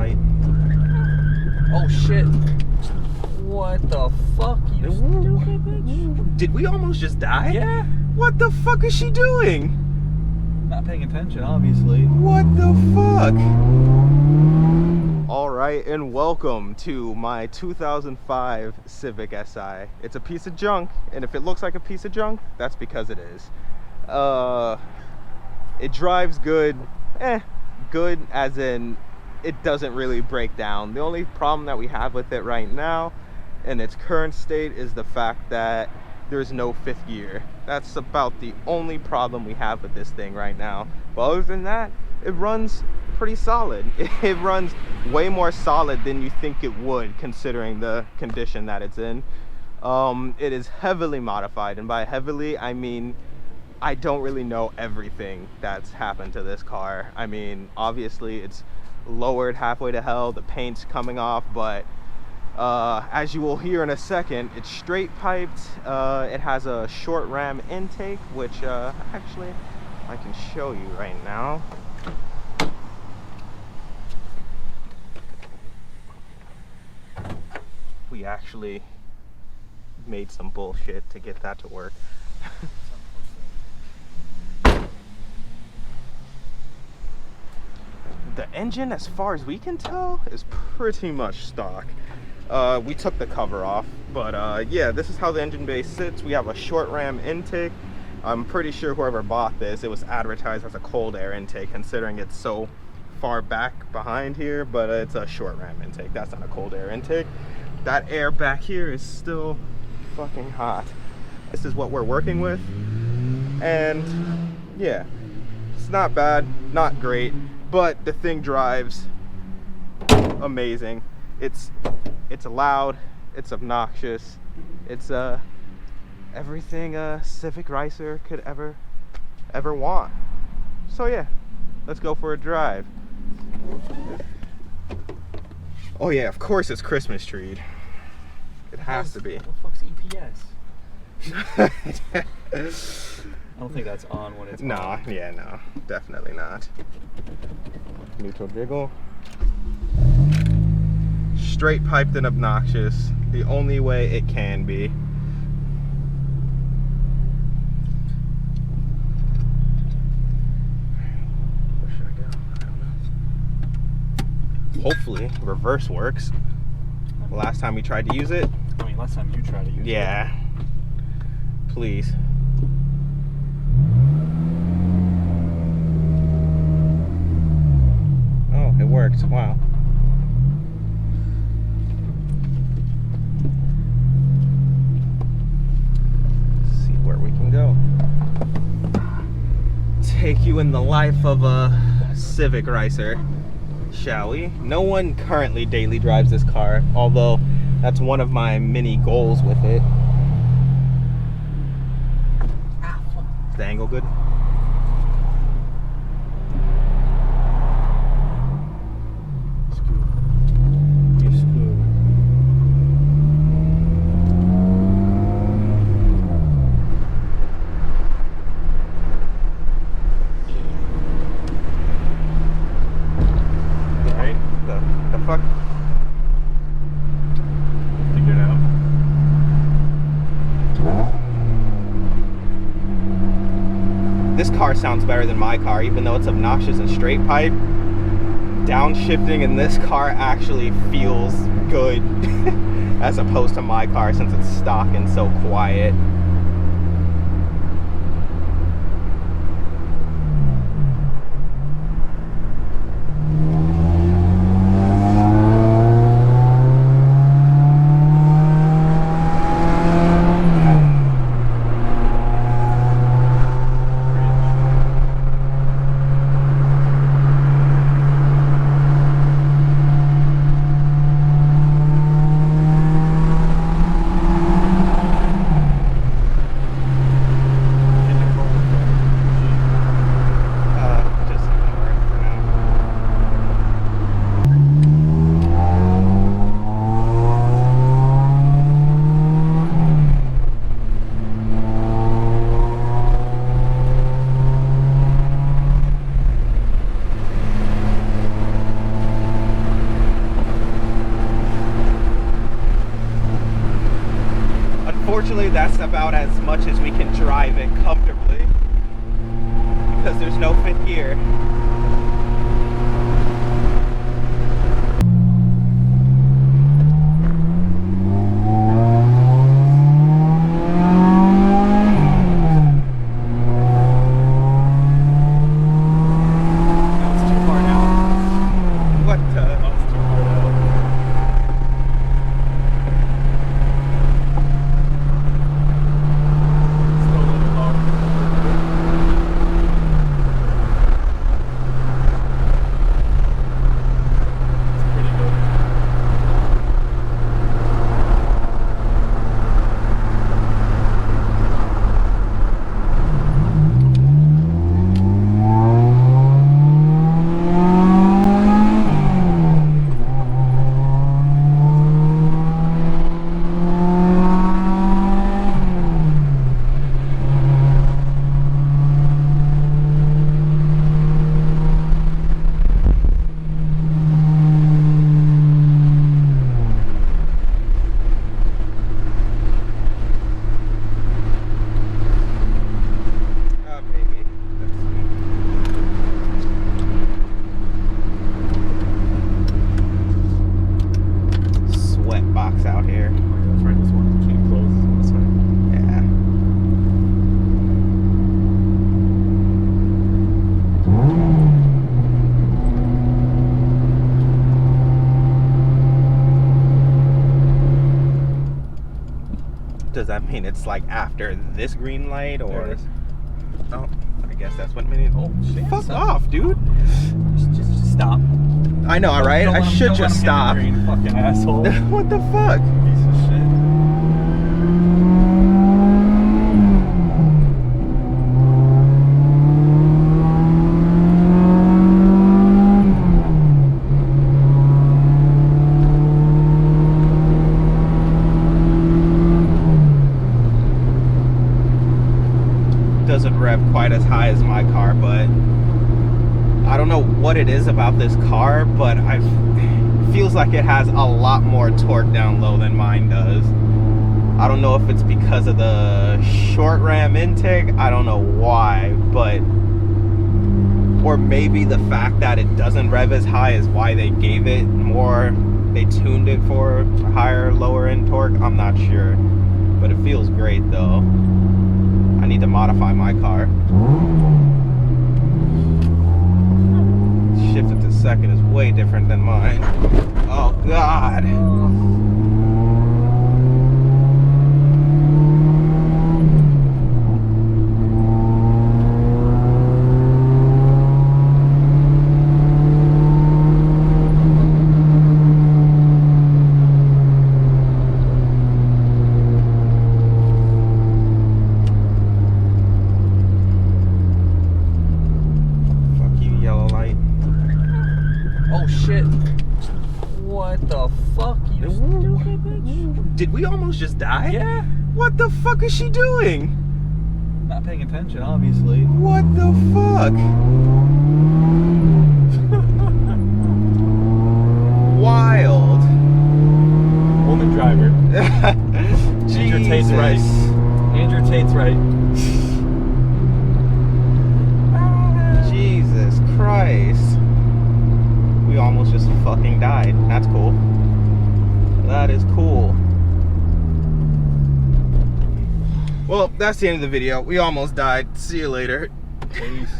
light. Oh shit. What the fuck, you stupid bitch? Did we almost just die? Yeah. What the fuck is she doing? Not paying attention, obviously. What the fuck? Alright, and welcome to my 2005 Civic Si. It's a piece of junk, and if it looks like a piece of junk, that's because it is. It drives good. Good as in it doesn't really break down. The only problem that we have with it right now in its current state is the fact that there's no fifth gear. That's about the only problem we have with this thing right now. But other than that, it runs pretty solid. It runs way more solid than you think it would, considering the condition that it's in. It is heavily modified, and by heavily I mean I don't really know everything that's happened to this car. I mean, obviously it's lowered halfway to hell, the paint's coming off, but as you will hear in a second, it's straight piped. It has a short ram intake, which actually I can show you right now. We actually made some bullshit to get that to work. The engine, as far as we can tell, is pretty much stock. We took the cover off, but yeah, this is how the engine bay sits. We have a short ram intake. I'm pretty sure whoever bought this, it was advertised as a cold air intake, considering it's so far back behind here, but it's a short ram intake. That's not a cold air intake. That air back here is still fucking hot. This is what we're working with, and yeah, it's not bad, not great, but the thing drives amazing. It's loud, it's obnoxious, it's everything a Civic racer could ever want. So yeah, let's go for a drive. Oh yeah, of course it's Christmas treed. It has to be. What the fuck's EPS? I don't think that's on when it's on. Yeah, no, definitely not. Neutral jiggle. Straight piped and obnoxious, the only way it can be. Where should I go? I don't know. Hopefully reverse works. The last time we tried to use it. I mean, last time you tried to use it. Yeah. Please. Oh, it worked. Wow. Let's see where we can go. Take you in the life of a Civic racer, shall we? No one currently daily drives this car, although that's one of my many goals with it. Is the angle good? This car sounds better than my car, even though it's obnoxious and straight pipe. Downshifting in this car actually feels good as opposed to my car, since it's stock and so quiet. Unfortunately, that's about as much as we can drive it comfortably because there's no fifth gear. Does that mean it's like after this green light, or? Oh, I guess that's what made it. Oh shit! Fuck off, dude! Just stop. I know, right? I should just stop. Green, fucking asshole. What the fuck? Piece of shit. Doesn't rev quite as high as my car, but I don't know what it is about this car, but it feels like it has a lot more torque down low than mine does. I don't know if it's because of the short ram intake, I don't know why, but or maybe the fact that it doesn't rev as high is why they gave it more, they tuned it for higher lower end torque. I'm not sure, but it feels great though. I need to modify my car. Shifted to second is way different than mine. Oh God. Oh shit. What the fuck, you stupid bitch? Did we almost just die? Yeah. What the fuck is she doing? Not paying attention, obviously. What the fuck? Wild. Woman driver. Andrew Tate's right. Andrew Tate's right. Jesus Christ. We almost just fucking died. That's cool. That is cool. Well, that's the end of the video. We almost died. See you later. Peace.